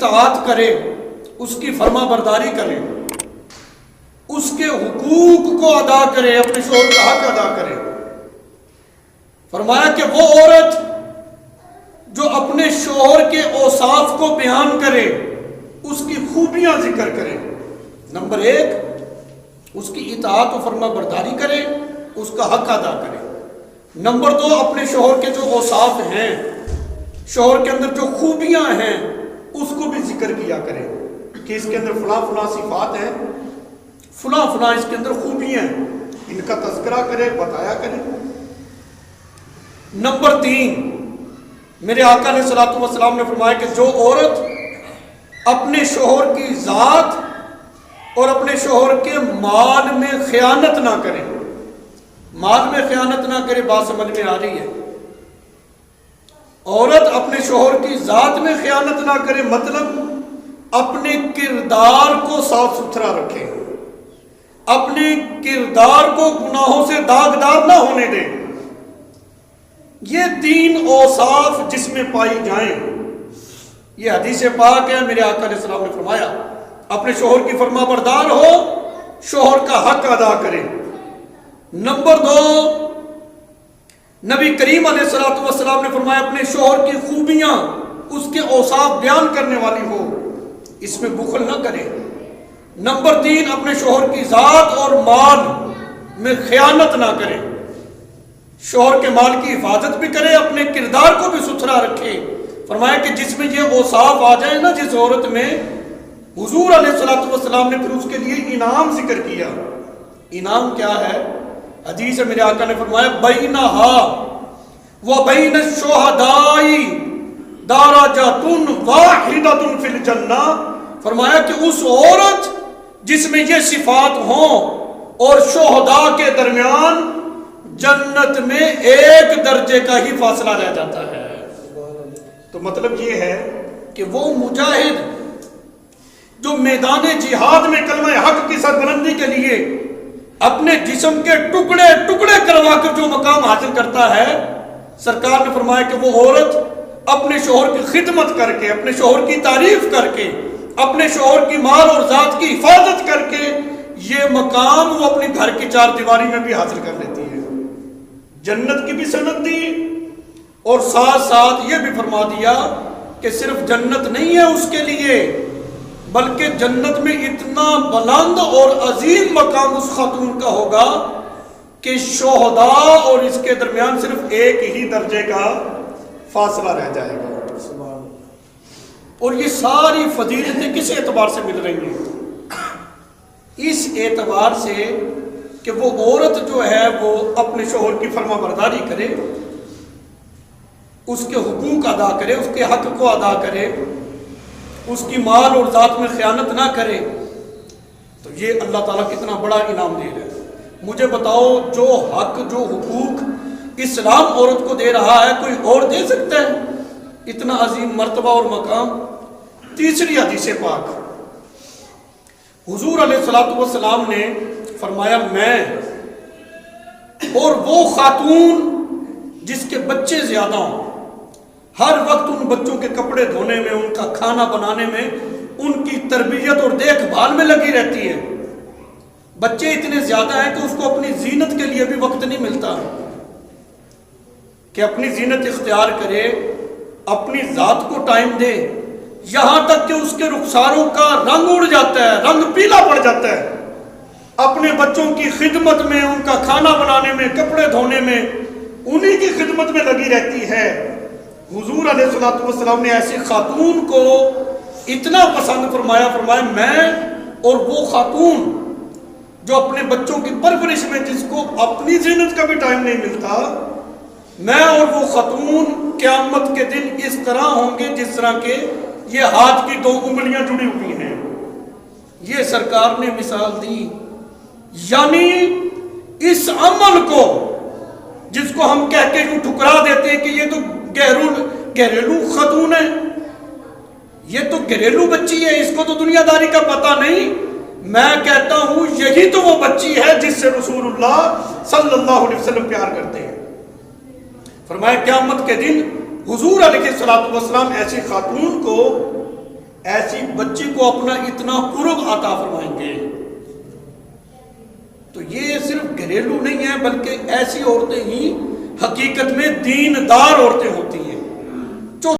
اطاعت کرے، اس کی فرما برداری کرے، اس کے حقوق کو ادا کرے، اپنے شوہر کا حق ادا کرے۔ فرمایا کہ وہ عورت جو اپنے شوہر کے اوصاف کو بیان کرے، اس کی خوبیاں ذکر کرے، نمبر 1 اس کی اطاعت و فرما برداری کرے، اس کا حق ادا کرے۔ نمبر 2 اپنے شوہر کے جو اوصاف ہیں، شوہر کے اندر جو خوبیاں ہیں، اس کو بھی ذکر کیا کرے کہ اس کے اندر فلاں فلاں صفات ہیں، فلاں فلاں اس کے اندر خوبیاں ہیں، ان کا تذکرہ کرے، بتایا کرے۔ نمبر 3 میرے آقا علیہ الصلوۃ والسلام نے فرمایا کہ جو عورت اپنے شوہر کی ذات اور اپنے شوہر کے مال میں خیانت نہ کرے، مال میں خیانت نہ کرے، بات سمجھ میں آ رہی ہے؟ عورت اپنے شوہر کی ذات میں خیانت نہ کرے، مطلب اپنے کردار کو صاف ستھرا رکھے، اپنے کردار کو گناہوں سے داغدار نہ ہونے دے۔ یہ 3 اوصاف جس میں پائی جائیں، یہ حدیث پاک ہے، میرے آقا علیہ السلام نے فرمایا اپنے شوہر کی فرما بردار ہو، شوہر کا حق ادا کرے۔ نمبر 2 نبی کریم علیہ السلام نے فرمایا اپنے شوہر کی خوبیاں، اس کے اوصاف بیان کرنے والی ہو، اس میں بخل نہ کرے۔ نمبر 3 اپنے شوہر کی ذات اور مال میں خیانت نہ کرے، شوہر کے مال کی حفاظت بھی کرے، اپنے کردار کو بھی ستھرا رکھے۔ فرمایا کہ جس میں یہ اوصاف آ جائیں نا جس عورت میں، حضور علیہ السلام نے پھر اس کے لیے انعام ذکر کیا۔ انعام کیا ہے؟ حدیث ہے، میرے آقا نے فرمایا بینہا وبین الشہداء درجۃ واحدۃ فی الجنہ۔ فرمایا کہ اس عورت جس میں یہ صفات ہوں اور شہداء کے درمیان جنت میں 1 درجے کا ہی فاصلہ رہ جاتا ہے۔ تو مطلب یہ ہے کہ وہ مجاہد جو میدان جہاد میں کلمہ حق کی سربلندی کے لیے اپنے جسم کے ٹکڑے ٹکڑے کروا کر جو مقام حاصل کرتا ہے، سرکار نے فرمایا کہ وہ عورت اپنے شوہر کی خدمت کر کے، اپنے شوہر کی تعریف کر کے، اپنے شوہر کی مال اور ذات کی حفاظت کر کے یہ مقام وہ اپنے گھر کی 4 دیواری میں بھی حاصل کر لیتی ہے۔ جنت کی بھی سند دی اور ساتھ ساتھ یہ بھی فرما دیا کہ صرف جنت نہیں ہے اس کے لیے، بلکہ جنت میں اتنا بلند اور عظیم مقام اس خاتون کا ہوگا کہ شہداء اور اس کے درمیان صرف 1 ہی درجے کا فاصلہ رہ جائے گا۔ اور یہ ساری فضیلتیں کس اعتبار سے مل رہی ہیں؟ اس اعتبار سے کہ وہ عورت جو ہے وہ اپنے شوہر کی فرما برداری کرے، اس کے حقوق ادا کرے، اس کے حق کو ادا کرے، اس کی مال اور ذات میں خیانت نہ کرے، تو یہ اللہ تعالیٰ کتنا بڑا انعام دے رہا ہے۔ مجھے بتاؤ جو حق، جو حقوق اسلام عورت کو دے رہا ہے، کوئی اور دے سکتا ہے اتنا عظیم مرتبہ اور مقام؟ تیسری حدیث پاک، حضور علیہ السلام نے فرمایا میں اور وہ خاتون جس کے بچے زیادہ ہوں، ہر وقت ان بچوں کے کپڑے دھونے میں، ان کا کھانا بنانے میں، ان کی تربیت اور دیکھ بھال میں لگی رہتی ہے۔ بچے اتنے زیادہ ہیں کہ اس کو اپنی زینت کے لیے بھی وقت نہیں ملتا کہ اپنی زینت اختیار کرے، اپنی ذات کو ٹائم دے، یہاں تک کہ اس کے رخساروں کا رنگ اڑ جاتا ہے، رنگ پیلا پڑ جاتا ہے، اپنے بچوں کی خدمت میں، ان کا کھانا بنانے میں، کپڑے دھونے میں، انہی کی خدمت میں لگی رہتی ہے۔ حضور علیہ السلام نے ایسی خاتون کو اتنا پسند فرمایا، فرمایا میں اور وہ خاتون جو اپنے بچوں کی پرورش میں، جس کو اپنی زینت کا بھی ٹائم نہیں ملتا، میں اور وہ خاتون قیامت کے دن اس طرح ہوں گے جس طرح کے یہ ہاتھ کی 2 انگلیاں جڑی ہوئی ہیں۔ یہ سرکار نے مثال دی، یعنی اس عمل کو جس کو ہم کہہ کے یوں ٹھکرا دیتے ہیں کہ یہ تو گھریلو خاتون ہے، یہ تو گھریلو بچی ہے، اس کو تو دنیا داری کا پتہ نہیں، میں کہتا ہوں یہی تو وہ بچی ہے جس سے رسول اللہ صلی اللہ علیہ وسلم پیار کرتے ہیں۔ فرمایا قیامت کے دن حضور علیہ السلام ایسی خاتون کو ایسی بچی کو اپنا اتنا قرب عطا فرمائیں گے. تو یہ صرف گھریلو نہیں ہے، بلکہ ایسی عورتیں ہی حقیقت میں دیندار عورتیں ہوتی ہیں.